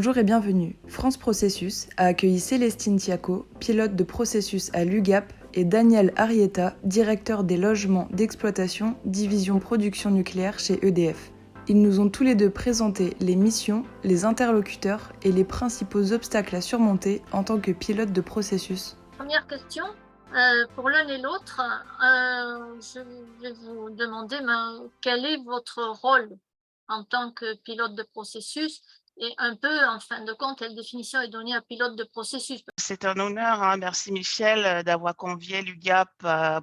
Bonjour et bienvenue. France Processus a accueilli Célestine Tiaco, pilote de processus à l'UGAP, et Daniel Arrieta, directeur des logements d'exploitation, division production nucléaire chez EDF. Ils nous ont tous les deux présenté les missions, les interlocuteurs et les principaux obstacles à surmonter en tant que pilote de processus. Première question, pour l'un et l'autre, je vais vous demander quel est votre rôle en tant que pilote de processus et un peu, en fin de compte, quelle définition est donnée à pilote de processus? C'est un honneur, hein. Merci Michel d'avoir convié l'UGAP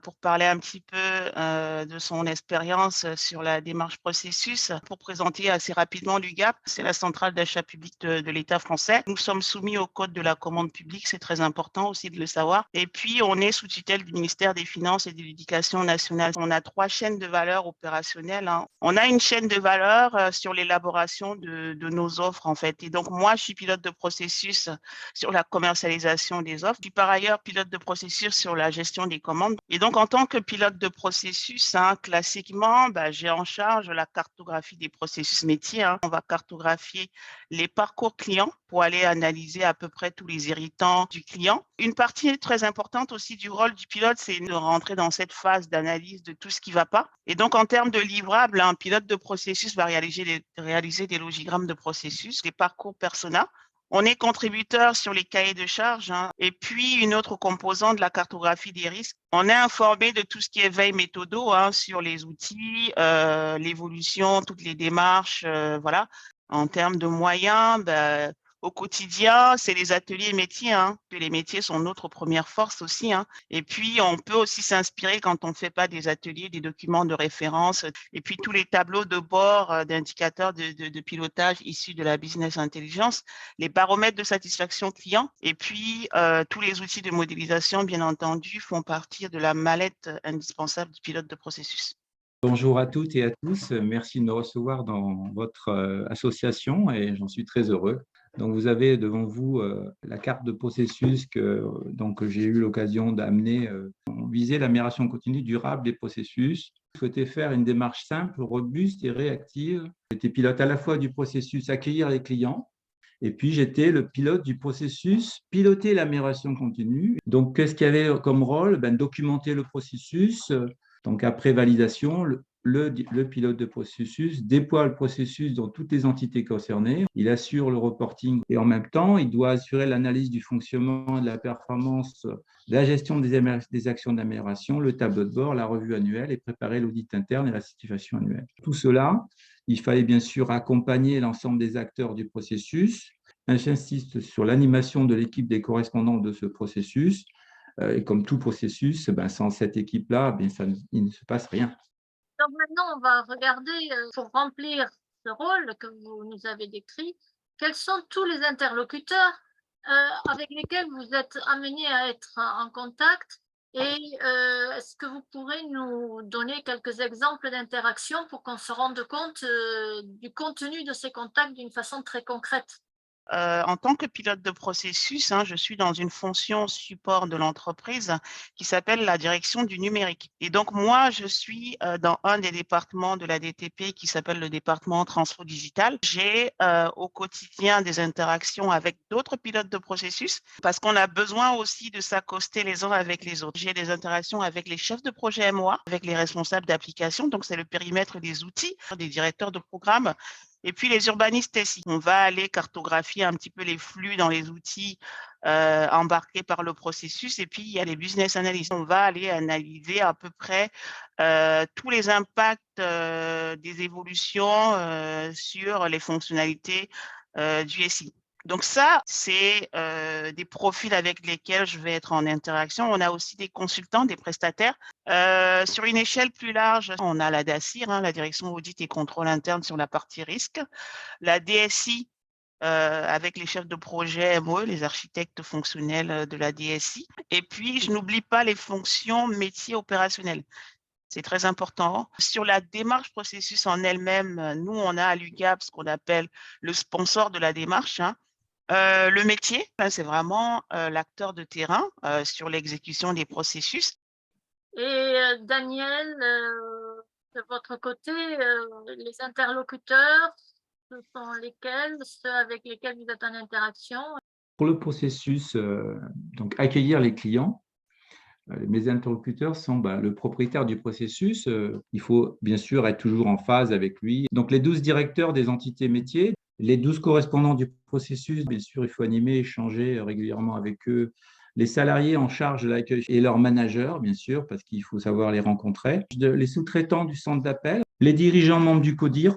pour parler un petit peu de son expérience sur la démarche processus. Pour présenter assez rapidement l'UGAP, c'est la centrale d'achat public de l'État français. Nous sommes soumis au code de la commande publique, c'est très important aussi de le savoir. Et puis, on est sous tutelle du ministère des Finances et de l'Éducation nationale. On a 3 chaînes de valeur opérationnelles, hein. On a une chaîne de valeur sur l'élaboration de nos offres, en fait. Et donc, moi, je suis pilote de processus sur la commercialisation des offres. Puis par ailleurs, pilote de processus sur la gestion des commandes. Et donc, en tant que pilote de processus, classiquement, j'ai en charge la cartographie des processus métiers. On va cartographier les parcours clients pour aller analyser à peu près tous les irritants du client. Une partie très importante aussi du rôle du pilote, c'est de rentrer dans cette phase d'analyse de tout ce qui ne va pas. Et donc, en termes de livrables, un pilote de processus va réaliser des logigrammes de processus, des parcours persona. On est contributeur sur les cahiers de charges, et puis une autre composante de la cartographie des risques. On est informé de tout ce qui est veille méthodo sur les outils, l'évolution, toutes les démarches, voilà. En termes de moyens, au quotidien, c'est les ateliers métiers. Les métiers sont notre première force aussi. Et puis, on peut aussi s'inspirer quand on ne fait pas des ateliers, des documents de référence. Et puis, tous les tableaux de bord d'indicateurs de pilotage issus de la business intelligence, les baromètres de satisfaction client. Et puis, tous les outils de modélisation, bien entendu, font partie de la mallette indispensable du pilote de processus. Bonjour à toutes et à tous. Merci de me recevoir dans votre association et j'en suis très heureux. Donc, vous avez devant vous la carte de processus que j'ai eu l'occasion d'amener. On visait l'amélioration continue durable des processus. Je souhaitais faire une démarche simple, robuste et réactive. J'étais pilote à la fois du processus accueillir les clients et puis j'étais le pilote du processus piloter l'amélioration continue. Donc, qu'est-ce qu'il y avait comme rôle? Documenter le processus. Donc, après validation, le pilote de processus déploie le processus dans toutes les entités concernées. Il assure le reporting et en même temps, il doit assurer l'analyse du fonctionnement, de la performance, de la gestion des actions d'amélioration, le tableau de bord, la revue annuelle et préparer l'audit interne et la situation annuelle. Tout cela, il fallait bien sûr accompagner l'ensemble des acteurs du processus. J'insiste sur l'animation de l'équipe des correspondants de ce processus. Et comme tout processus, sans cette équipe-là, il ne se passe rien. Donc maintenant, on va regarder, pour remplir ce rôle que vous nous avez décrit, quels sont tous les interlocuteurs avec lesquels vous êtes amenés à être en contact et est-ce que vous pourrez nous donner quelques exemples d'interactions pour qu'on se rende compte du contenu de ces contacts d'une façon très concrète? En tant que pilote de processus, je suis dans une fonction support de l'entreprise qui s'appelle la direction du numérique. Et donc, moi, je suis dans un des départements de la DTP qui s'appelle le département transfo digital. J'ai au quotidien des interactions avec d'autres pilotes de processus parce qu'on a besoin aussi de s'accoster les uns avec les autres. J'ai des interactions avec les chefs de projet MOA, avec les responsables d'application. Donc, c'est le périmètre des outils, des directeurs de programme. Et puis, les urbanistes ici, on va aller cartographier un petit peu les flux dans les outils embarqués par le processus. Et puis, il y a les business analysts. On va aller analyser à peu près tous les impacts des évolutions sur les fonctionnalités du SI. Donc ça, c'est des profils avec lesquels je vais être en interaction. On a aussi des consultants, des prestataires. Sur une échelle plus large, on a la DACIR, la Direction Audit et Contrôle Interne sur la partie risque, la DSI avec les chefs de projet MOE, les architectes fonctionnels de la DSI. Et puis, je n'oublie pas les fonctions métiers opérationnels. C'est très important. Sur la démarche processus en elle-même, nous, on a à l'UGAP ce qu'on appelle le sponsor de la démarche. Le métier, c'est vraiment l'acteur de terrain sur l'exécution des processus. Et Daniel, de votre côté, les interlocuteurs, Ce sont lesquels, ceux avec lesquels vous êtes en interaction? Pour le processus, donc accueillir les clients, mes interlocuteurs sont le propriétaire du processus. Il faut bien sûr être toujours en phase avec lui. Donc, les 12 directeurs des entités métiers, les 12 correspondants du processus, bien sûr, il faut animer, échanger régulièrement avec eux. Les salariés en charge de l'accueil et leurs managers, bien sûr, parce qu'il faut savoir les rencontrer. Les sous-traitants du centre d'appel, les dirigeants membres du CODIR,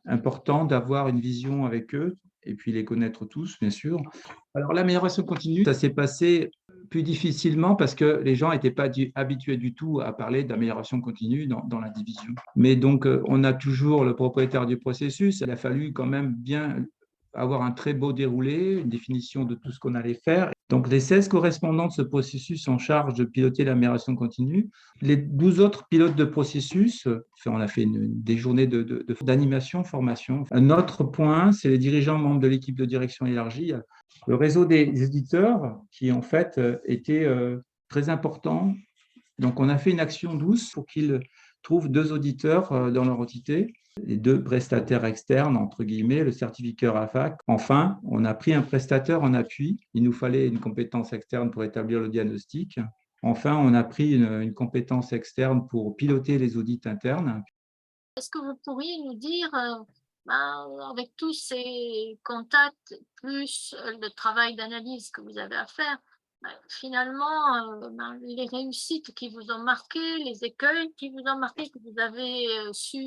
important d'avoir une vision avec eux et puis les connaître tous, bien sûr. Alors, l'amélioration continue, ça s'est passé plus difficilement parce que les gens n'étaient pas habitués du tout à parler d'amélioration continue dans la division. Mais donc, on a toujours le propriétaire du processus. Il a fallu quand même bien avoir un très beau déroulé, une définition de tout ce qu'on allait faire. Donc, les 16 correspondants de ce processus en charge de piloter l'amélioration continue. Les 12 autres pilotes de processus, on a fait des journées d'animation, formation. Un autre point, c'est les dirigeants membres de l'équipe de direction élargie. Le réseau des éditeurs qui, en fait, était très important. Donc, on a fait une action douce pour qu'ils trouvent 2 auditeurs dans leur entité, les 2 prestataires externes, entre guillemets, le certificateur AFAC. Enfin, on a pris un prestataire en appui. Il nous fallait une compétence externe pour établir le diagnostic. Enfin, on a pris une compétence externe pour piloter les audits internes. Est-ce que vous pourriez nous dire, avec tous ces contacts, plus le travail d'analyse que vous avez à faire, finalement, les réussites qui vous ont marqué, les écueils qui vous ont marqué, que vous avez su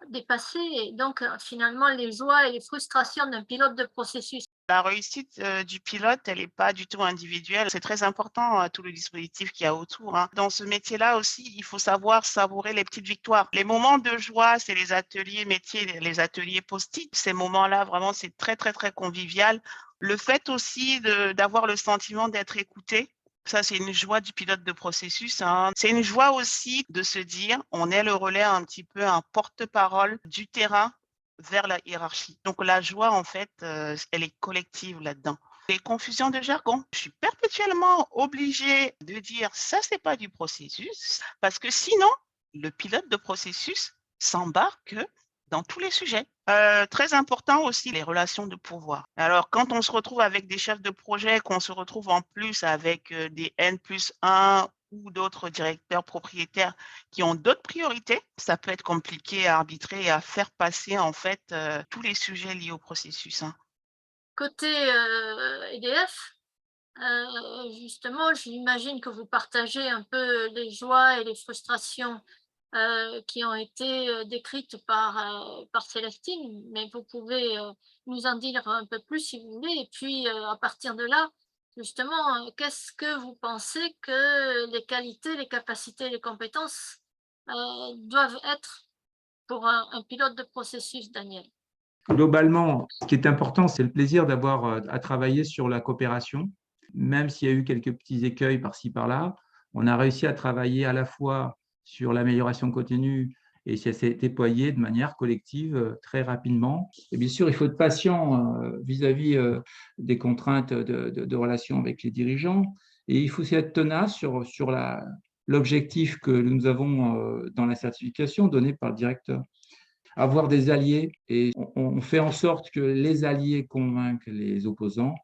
dépasser, et donc finalement les joies et les frustrations d'un pilote de processus? La réussite du pilote, elle n'est pas du tout individuelle. C'est très important, tout le dispositif qu'il y a autour, hein. Dans ce métier-là aussi, il faut savoir savourer les petites victoires. Les moments de joie, c'est les ateliers métiers, les ateliers post-it. Ces moments-là, vraiment, c'est très, très, très convivial. Le fait aussi d'avoir le sentiment d'être écouté, ça, c'est une joie du pilote de processus, hein. C'est une joie aussi de se dire, on est le relais un petit peu, un porte-parole du terrain vers la hiérarchie. Donc la joie, en fait, elle est collective là-dedans. Les confusions de jargon, je suis perpétuellement obligée de dire ça, c'est pas du processus, parce que sinon, le pilote de processus s'embarque dans tous les sujets. Très important aussi, les relations de pouvoir. Alors, quand on se retrouve avec des chefs de projet, qu'on se retrouve en plus avec des N+1 ou d'autres directeurs propriétaires qui ont d'autres priorités, ça peut être compliqué à arbitrer et à faire passer en fait tous les sujets liés au processus, hein. Côté EDF, justement, j'imagine que vous partagez un peu les joies et les frustrations qui ont été décrites par Célestine, mais vous pouvez nous en dire un peu plus si vous voulez. Et puis, à partir de là, justement, qu'est-ce que vous pensez que les qualités, les capacités, les compétences doivent être pour un pilote de processus, Daniel? Globalement, ce qui est important, c'est le plaisir d'avoir à travailler sur la coopération. Même s'il y a eu quelques petits écueils par-ci, par-là, on a réussi à travailler à la fois sur l'amélioration continue et ça s'est déployé de manière collective très rapidement. Et bien sûr, il faut être patient vis-à-vis des contraintes de relation avec les dirigeants et il faut aussi être tenace sur l'objectif que nous avons dans la certification donnée par le directeur. Avoir des alliés et on fait en sorte que les alliés convainquent les opposants.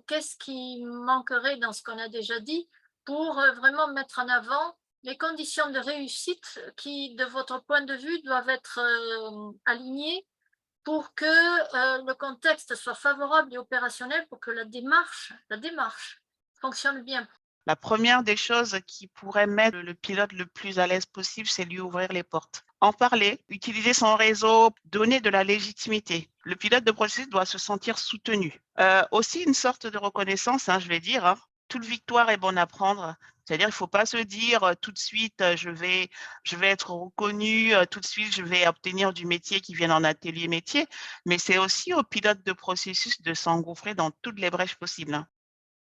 Qu'est-ce qui manquerait dans ce qu'on a déjà dit pour vraiment mettre en avant les conditions de réussite qui, de votre point de vue, doivent être alignées pour que le contexte soit favorable et opérationnel, pour que la démarche fonctionne bien? La première des choses qui pourrait mettre le pilote le plus à l'aise possible, c'est lui ouvrir les portes. En parler, utiliser son réseau, donner de la légitimité. Le pilote de processus doit se sentir soutenu. Aussi une sorte de reconnaissance, hein, je vais dire, hein. Toute victoire est bonne à prendre. C'est-à-dire, il ne faut pas se dire tout de suite, je vais être reconnu, tout de suite, je vais obtenir du métier qui vient en atelier métier. Mais c'est aussi au pilote de processus de s'engouffrer dans toutes les brèches possibles, hein.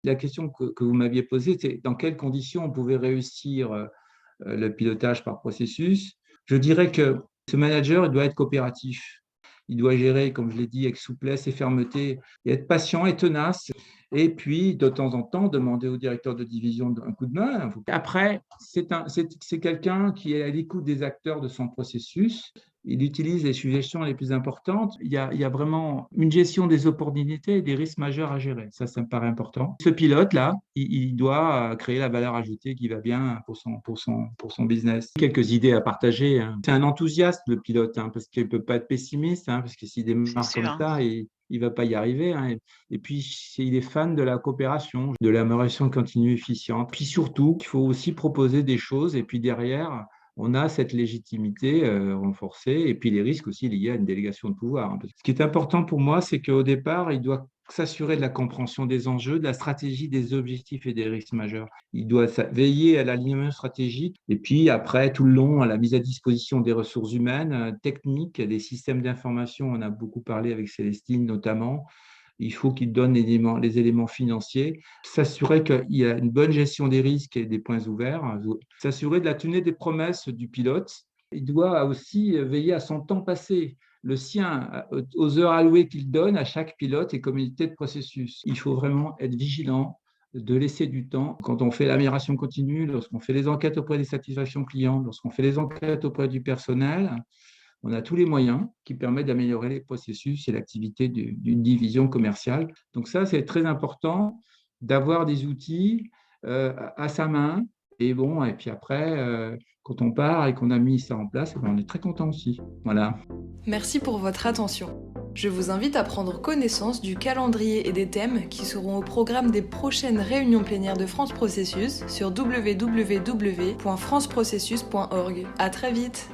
La question que vous m'aviez posée, c'est dans quelles conditions on pouvait réussir le pilotage par processus. Je dirais que ce manager doit être coopératif. Il doit gérer, comme je l'ai dit, avec souplesse et fermeté, et être patient et tenace. Et puis, de temps en temps, demander au directeur de division un coup de main. Après, c'est quelqu'un qui est à l'écoute des acteurs de son processus il utilise les suggestions les plus importantes. Il y a vraiment une gestion des opportunités et des risques majeurs à gérer. Ça me paraît important. Ce pilote-là, il doit créer la valeur ajoutée qui va bien pour son business. Quelques idées à partager, hein. C'est un enthousiaste, le pilote, hein, parce qu'il ne peut pas être pessimiste, hein, parce que s'il C'est démarre sûr, comme hein. ça, il ne va pas y arriver, hein. Et puis, il est fan de la coopération, de l'amélioration continue efficiente. Puis surtout, il faut aussi proposer des choses et puis derrière, on a cette légitimité renforcée et puis les risques aussi liés à une délégation de pouvoir, hein. Ce qui est important pour moi, c'est qu'au départ, il doit s'assurer de la compréhension des enjeux, de la stratégie, des objectifs et des risques majeurs. Il doit veiller à l'alignement stratégique et puis après, tout le long, à la mise à disposition des ressources humaines, techniques, des systèmes d'information. On a beaucoup parlé avec Célestine notamment. Il faut qu'il donne les éléments financiers, s'assurer qu'il y a une bonne gestion des risques et des points ouverts, s'assurer de la tenue des promesses du pilote. Il doit aussi veiller à son temps passé, le sien, aux heures allouées qu'il donne à chaque pilote et communauté de processus. Il faut vraiment être vigilant, de laisser du temps. Quand on fait l'amélioration continue, lorsqu'on fait les enquêtes auprès des satisfactions clients, lorsqu'on fait les enquêtes auprès du personnel, on a tous les moyens qui permettent d'améliorer les processus et l'activité d'une division commerciale. Donc ça, c'est très important d'avoir des outils à sa main. Et bon, et puis après, quand on part et qu'on a mis ça en place, on est très content aussi. Voilà. Merci pour votre attention. Je vous invite à prendre connaissance du calendrier et des thèmes qui seront au programme des prochaines réunions plénières de France Processus sur www.franceprocessus.org. À très vite!